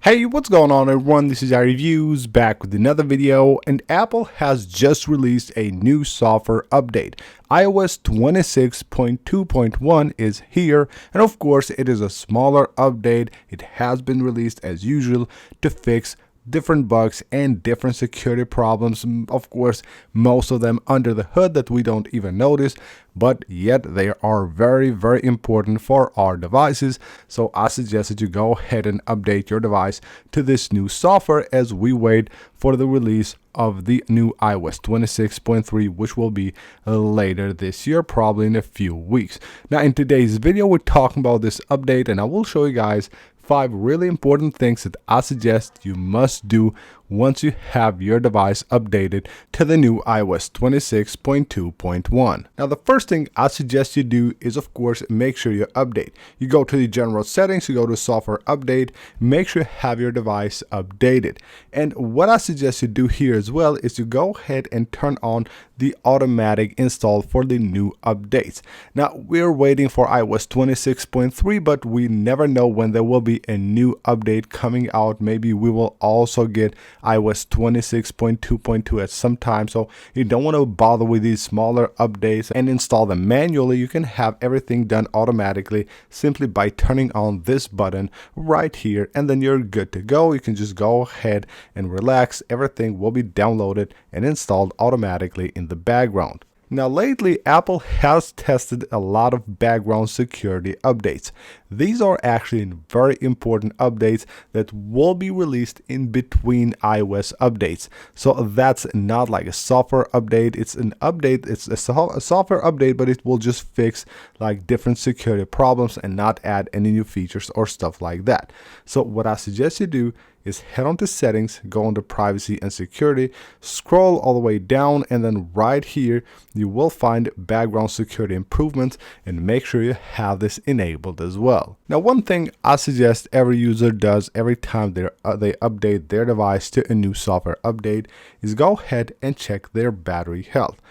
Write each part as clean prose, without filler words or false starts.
Hey, what's going on everyone? This is iReviews back with another video, and Apple has just released a new software update. iOS 26.2.1 is here, and of course it is a smaller update. It has been released as usual to fix different bugs and different security problems, of course most of them under the hood that we don't even notice, but yet they are very important for our devices. So I suggest that you go ahead and update your device to this new software as we wait for the release of the new iOS 26.3, which will be later this year, probably in a few weeks. Now in today's video we're talking about this update, and I will show you guys 5 really important things that I suggest you must do once you have your device updated to the new iOS 26.2.1. Now the first thing I suggest you do is of course make sure you update. You go to the general settings, you go to software update, make sure you have your device updated. And what I suggest you do here as well is to go ahead and turn on the automatic install for the new updates. Now we're waiting for iOS 26.3, but we never know when there will be a new update coming out. Maybe we will also get iOS 26.2.2 at some time, so you don't want to bother with these smaller updates and install them manually. You can have everything done automatically simply by turning on this button right here, and then you're good to go. You can just go ahead and relax. Everything will be downloaded and installed automatically in the background. Now lately, Apple has tested a lot of background security updates. These are actually very important updates that will be released in between iOS updates. So that's not like a software update, it's an update, it's a software update, but it will just fix like different security problems and not add any new features or stuff like that. So what I suggest you do is head on to settings, go on to privacy and security, scroll all the way down, and then right here you will find background security improvements, and make sure you have this enabled as well. Now one thing I suggest every user does every time they update their device to a new software update is go ahead and check their battery health.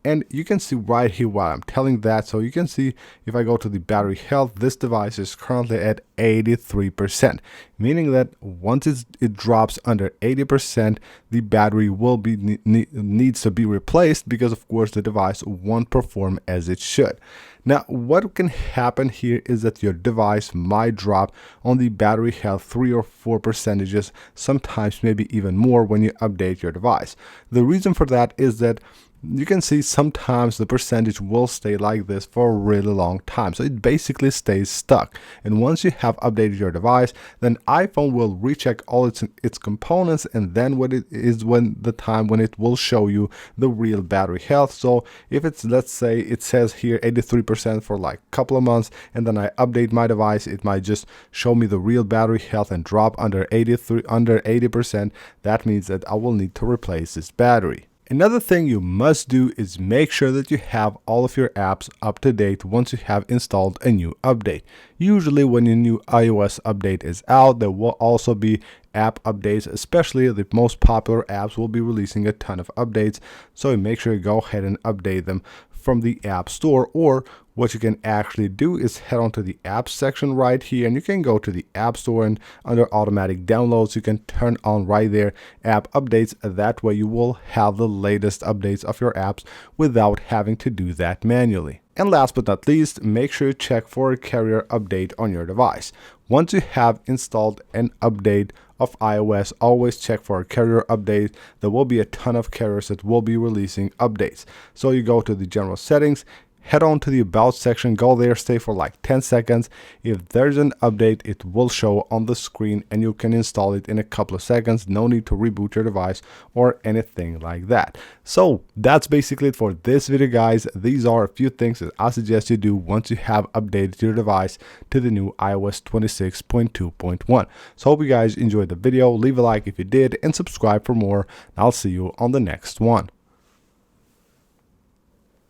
And you can see right here why I'm telling that. So you can see if I go to the battery health, this device is currently at 83%, meaning that once it drops under 80%, the battery will be needs to be replaced, because of course the device won't perform as it should. Now what can happen here is that your device might drop on the battery health 3 or 4 percentages, sometimes maybe even more when you update your device. The reason for that is that you can see sometimes the percentage will stay like this for a really long time, so it basically stays stuck. And once you have updated your device, then iPhone will recheck all its components, and then what it is when the time when it will show you the real battery health. So if it's, let's say it says here 83% for like a couple of months, and then I update my device, it might just show me the real battery health and drop under 80%. That means that I will need to replace this battery. Another thing you must do is make sure that you have all of your apps up to date once you have installed a new update. Usually when a new iOS update is out, there will also be app updates, especially the most popular apps will be releasing a ton of updates. So make sure you go ahead and update them from the App Store, or what you can actually do is head on to the apps section right here, and you can go to the App Store, and under automatic downloads you can turn on right there app updates. That way you will have the latest updates of your apps without having to do that manually. And last but not least, make sure you check for a carrier update on your device. Once you have installed an update of iOS, always check for a carrier update. There will be a ton of carriers that will be releasing updates. So you go to the general settings, head on to the about section, go there, stay for like 10 seconds. If there's an update, it will show on the screen and you can install it in a couple of seconds. No need to reboot your device or anything like that. So that's basically it for this video, guys. These are a few things that I suggest you do once you have updated your device to the new iOS 26.2.1. So hope you guys enjoyed the video. Leave a like if you did and subscribe for more. I'll see you on the next one.